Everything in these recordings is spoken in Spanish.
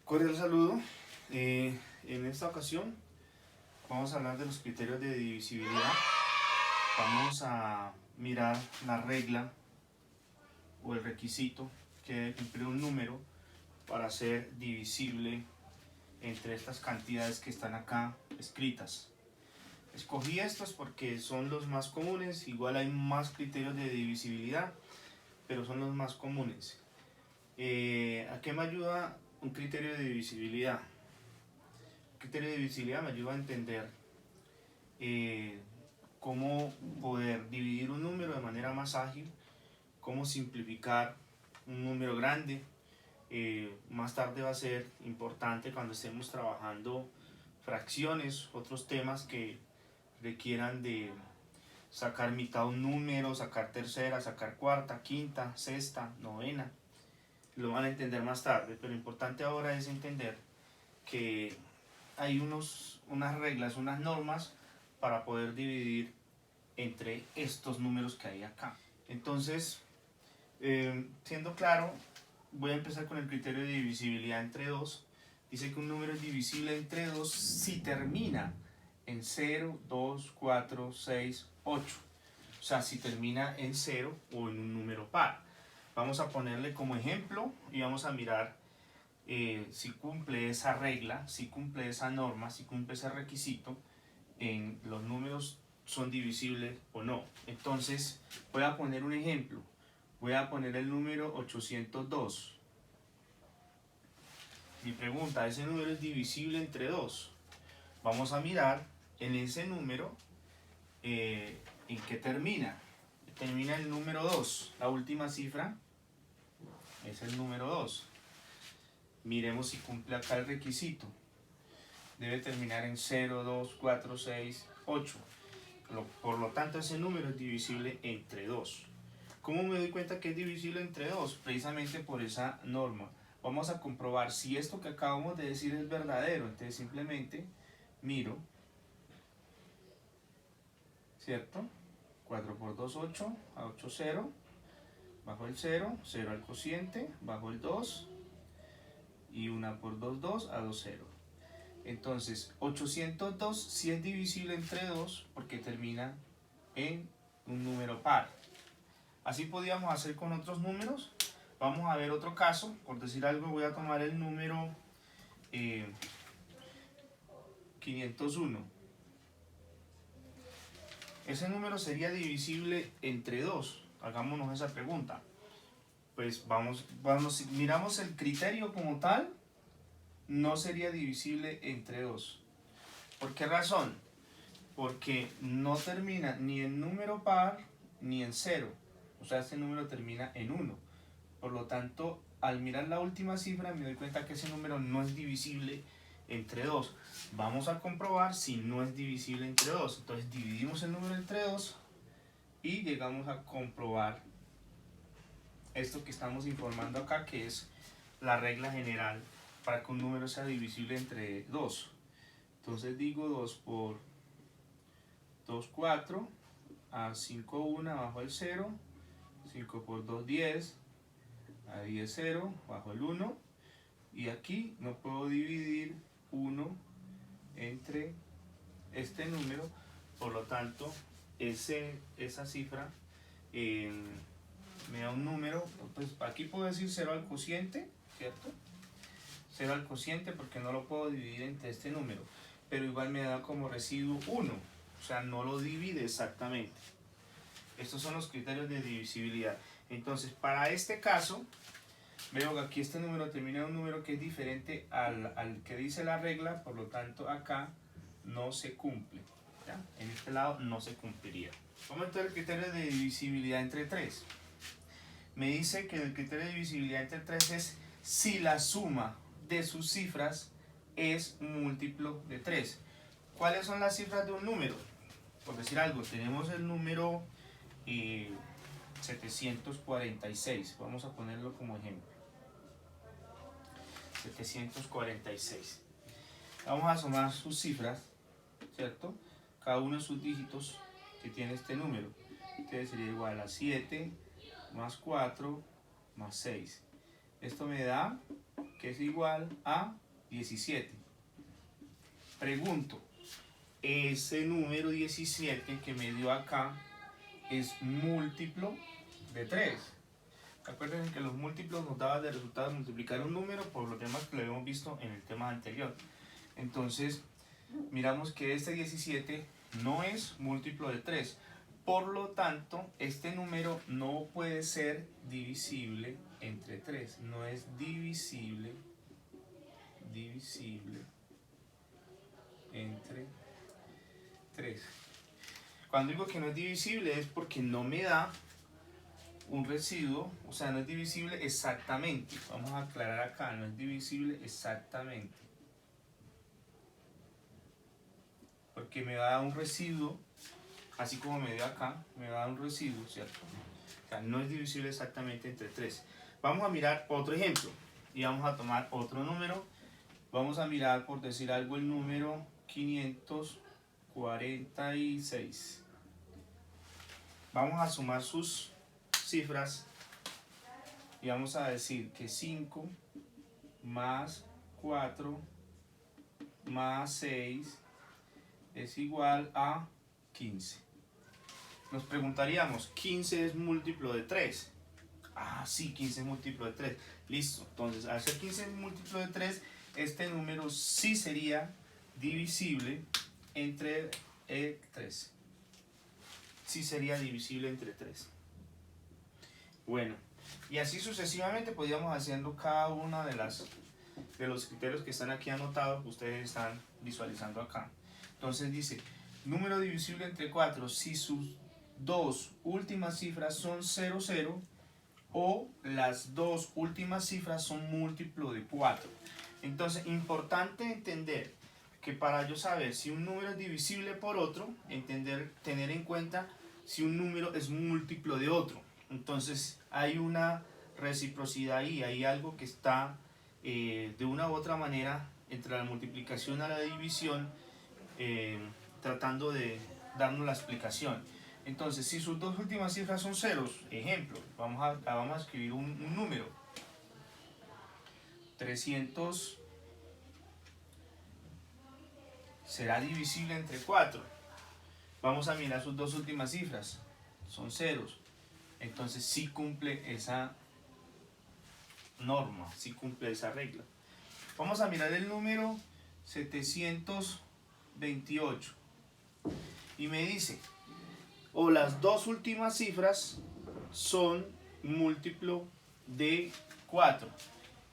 Cordial saludo. En esta ocasión vamos a hablar de los criterios de divisibilidad. Vamos a mirar la regla o el requisito que debe cumplir un número para ser divisible entre estas cantidades que están acá escritas. Escogí estos porque son los más comunes. Igual hay más criterios de divisibilidad, pero son los más comunes. ¿A qué me ayuda un criterio de divisibilidad? Un criterio de divisibilidad me ayuda a entender cómo poder dividir un número de manera más ágil, cómo simplificar un número grande. Más tarde va a ser importante cuando estemos trabajando fracciones, otros temas que requieran de sacar mitad de un número, sacar tercera, sacar cuarta, quinta, sexta, novena. Lo van a entender más tarde, pero lo importante ahora es entender que hay unas reglas, unas normas para poder dividir entre estos números que hay acá. Entonces, siendo claro, voy a empezar con el criterio de divisibilidad entre 2. Dice que un número es divisible entre 2 si termina en 0, 2, 4, 6, 8. O sea, si termina en 0 o en un número par. Vamos a ponerle como ejemplo y vamos a mirar si cumple esa regla, si cumple esa norma, si cumple ese requisito, en los números son divisibles o no. Entonces voy a poner un ejemplo. Voy a poner el número 802. Mi pregunta, ¿ese número es divisible entre 2? Vamos a mirar en ese número en qué termina. Termina el número 2. La última cifra es el número 2. Miremos si cumple acá el requisito. Debe terminar en 0, 2, 4, 6, 8. Por lo tanto, ese número es divisible entre 2. ¿Cómo me doy cuenta que es divisible entre 2? Precisamente por esa norma. Vamos a comprobar si esto que acabamos de decir es verdadero. Entonces simplemente miro, ¿cierto? 4 por 2, 8, a 8, 0. Bajo el 0, 0 al cociente, bajo el 2. Y 1 por 2, 2, a 2, 0. Entonces, 802 sí es divisible entre 2 porque termina en un número par. Así podíamos hacer con otros números. Vamos a ver otro caso. Por decir algo, voy a tomar el número 501. Ese número sería divisible entre 2. Hagámonos esa pregunta. Pues miramos el criterio como tal. No sería divisible entre 2. ¿Por qué razón? Porque no termina ni en número par ni en 0. O sea, este número termina en 1. Por lo tanto, al mirar la última cifra me doy cuenta que ese número no es divisible entre 2. Vamos a comprobar si no es divisible entre 2. Entonces dividimos el número entre 2 y llegamos a comprobar esto que estamos informando acá, que es la regla general para que un número sea divisible entre 2. Entonces digo 2 por 2, 4, a 5, 1, bajo el 0, 5 por 2, 10, a 10, 0, bajo el 1, y aquí no puedo dividir 1 entre este número, por lo tanto, esa cifra me da un número, pues aquí puedo decir 0 al cociente, ¿cierto? 0 al cociente porque no lo puedo dividir entre este número, pero igual me da como residuo 1, o sea, no lo divide exactamente. Estos son los criterios de divisibilidad. Entonces, para este caso, veo que aquí este número termina en un número que es diferente al que dice la regla, por lo tanto acá no se cumple. ¿Ya? En este lado no se cumpliría. Vamos a ver el criterio de divisibilidad entre 3. Me dice que el criterio de divisibilidad entre 3 es si la suma de sus cifras es múltiplo de 3. ¿Cuáles son las cifras de un número? Por decir algo, tenemos el número 746. Vamos a ponerlo como ejemplo. 746. Vamos a sumar sus cifras, ¿cierto? Cada uno de sus dígitos que tiene este número. Entonces sería igual a 7 más 4 más 6. Esto me da que es igual a 17. Pregunto, ese número 17 que me dio acá es múltiplo de 3. Acuérdense que los múltiplos nos daban de resultado multiplicar un número por los demás que lo habíamos visto en el tema anterior. Entonces, miramos que este 17 no es múltiplo de 3. Por lo tanto, este número no puede ser divisible entre 3. No es divisible entre 3. Cuando digo que no es divisible es porque no me da un residuo, o sea, no es divisible exactamente. Vamos a aclarar acá, no es divisible exactamente. Porque me va a dar un residuo, así como me dio acá, me va a dar un residuo, ¿cierto? O sea, no es divisible exactamente entre 3. Vamos a mirar otro ejemplo y vamos a tomar otro número. Vamos a mirar, por decir algo, el número 546. Vamos a sumar sus cifras y vamos a decir que 5 más 4 más 6 es igual a 15. Nos preguntaríamos, ¿15 es múltiplo de 3? Ah, sí, 15 es múltiplo de 3. Listo, entonces al ser 15 es múltiplo de 3, este número sí sería divisible entre 3. Sí sería divisible entre 3. Bueno, y así sucesivamente podríamos haciendo cada uno de los criterios que están aquí anotados, ustedes están visualizando acá. Entonces dice, número divisible entre 4 si sus dos últimas cifras son 0, 0 o las dos últimas cifras son múltiplo de 4. Entonces, importante entender que para yo saber si un número es divisible por otro, tener en cuenta si un número es múltiplo de otro. Entonces, hay una reciprocidad ahí, hay algo que está de una u otra manera entre la multiplicación a la división, tratando de darnos la explicación. Entonces, si sus dos últimas cifras son ceros, ejemplo, vamos a escribir un número. 300 será divisible entre 4. Vamos a mirar sus dos últimas cifras, son ceros. Entonces sí cumple esa norma, sí cumple esa regla. Vamos a mirar el número 728 y me dice, o las dos últimas cifras son múltiplo de 4.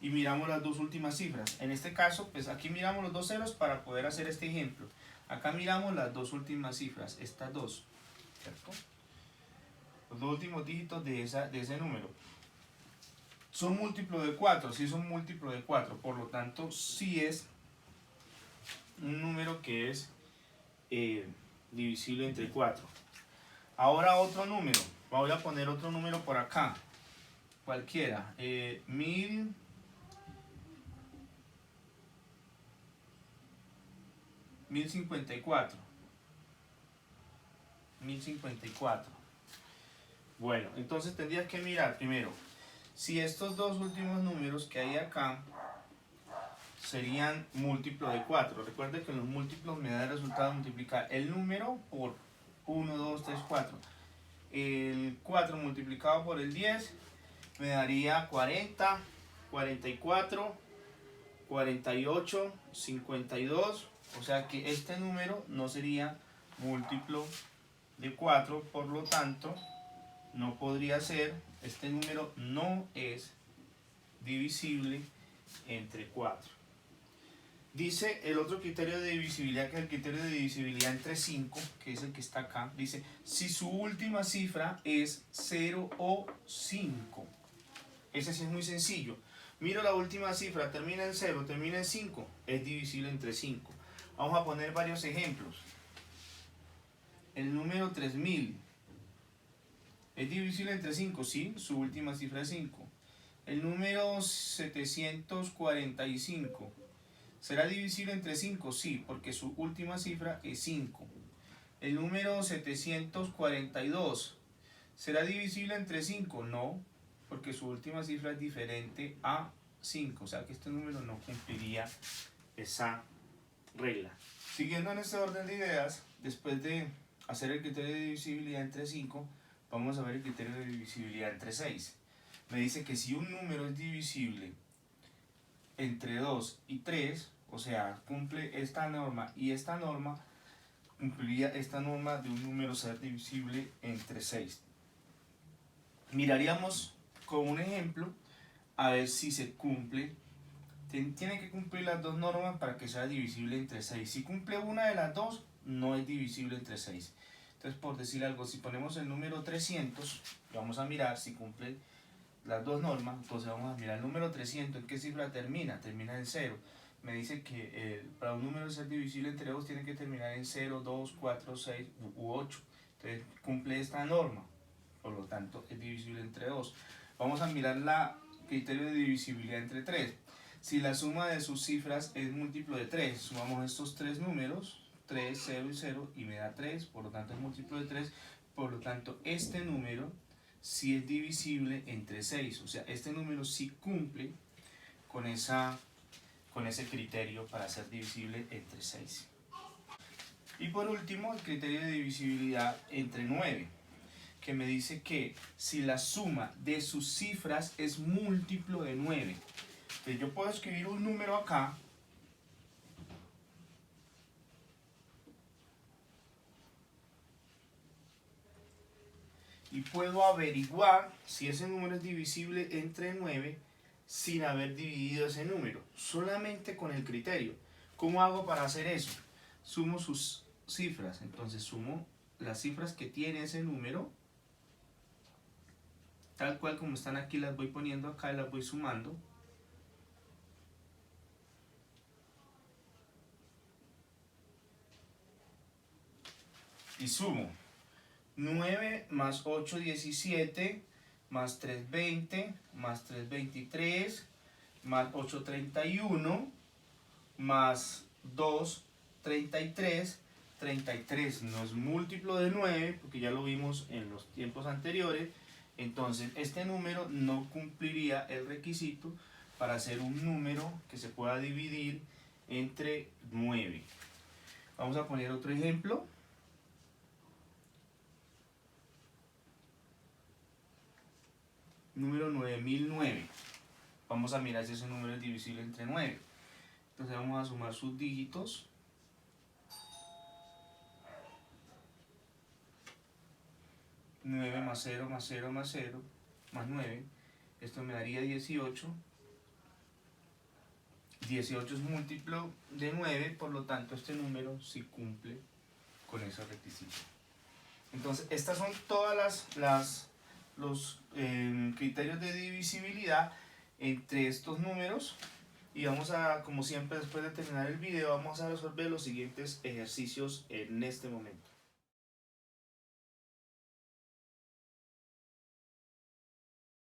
Y miramos las dos últimas cifras. En este caso, pues aquí miramos los dos ceros para poder hacer este ejemplo. Acá miramos las dos últimas cifras, estas dos, ¿cierto? Los dos últimos dígitos de ese número. Son múltiplo de 4, sí son múltiplo de 4, por lo tanto sí es un número que es divisible entre 4. Ahora otro número, voy a poner otro número por acá, cualquiera, 1054. Bueno, entonces tendrías que mirar primero si estos dos últimos números que hay acá serían múltiplo de 4. Recuerde que en los múltiplos me da el resultado de multiplicar el número por 1, 2, 3, 4. El 4 multiplicado por el 10 me daría 40, 44, 48, 52. O sea que este número no sería múltiplo de 4, por lo tanto no podría ser, este número no es divisible entre 4. Dice el otro criterio de divisibilidad, que es el criterio de divisibilidad entre 5, que es el que está acá. Dice, si su última cifra es 0 o 5. Ese sí es muy sencillo. Miro la última cifra, termina en 0, termina en 5, es divisible entre 5. Vamos a poner varios ejemplos. El número 3000 es divisible entre 5, sí, su última cifra es 5. El número 745 será divisible entre 5, sí, porque su última cifra es 5. El número 742 será divisible entre 5, no, porque su última cifra es diferente a 5, o sea que este número no cumpliría esa regla. Siguiendo en este orden de ideas, después de hacer el criterio de divisibilidad entre 5, vamos a ver el criterio de divisibilidad entre 6. Me dice que si un número es divisible entre 2 y 3, o sea, cumple esta norma y esta norma, cumpliría esta norma de un número ser divisible entre 6. Miraríamos con un ejemplo a ver si se cumple. Tiene que cumplir las dos normas para que sea divisible entre 6. Si cumple una de las dos, no es divisible entre 6. Entonces, por decir algo, si ponemos el número 300, vamos a mirar si cumple las dos normas. Entonces vamos a mirar el número 300, ¿en qué cifra termina? Termina en 0. Me dice que para un número ser divisible entre 2 tiene que terminar en 0, 2, 4, 6 u 8. Entonces cumple esta norma, por lo tanto es divisible entre 2. Vamos a mirar la criterio de divisibilidad entre 3. Si la suma de sus cifras es múltiplo de 3, sumamos estos tres números, 3, 0 y 0, y me da 3, por lo tanto es múltiplo de 3, por lo tanto este número sí es divisible entre 6, o sea, este número sí cumple con ese criterio para ser divisible entre 6. Y por último, el criterio de divisibilidad entre 9, que me dice que si la suma de sus cifras es múltiplo de 9, entonces yo puedo escribir un número acá y puedo averiguar si ese número es divisible entre 9 sin haber dividido ese número, solamente con el criterio. ¿Cómo hago para hacer eso? Sumo sus cifras, entonces sumo las cifras que tiene ese número, tal cual como están aquí, las voy poniendo acá y las voy sumando. Y sumo 9 más 8, 17, más 3, 20, más 3, 23, más 8, 31, más 2, 33. 33 no es múltiplo de 9, porque ya lo vimos en los tiempos anteriores. Entonces este número no cumpliría el requisito para ser un número que se pueda dividir entre 9. Vamos a poner otro ejemplo. Número 9009. Vamos a mirar si ese número es divisible entre 9. Entonces vamos a sumar sus dígitos. 9 más 0 más 0 más 0 más 9. Esto me daría 18. 18 es múltiplo de 9, por lo tanto este número sí cumple con ese requisito. Entonces estas son todas los criterios de divisibilidad entre estos números, y vamos a, como siempre, después de terminar el video, vamos a resolver los siguientes ejercicios en este momento.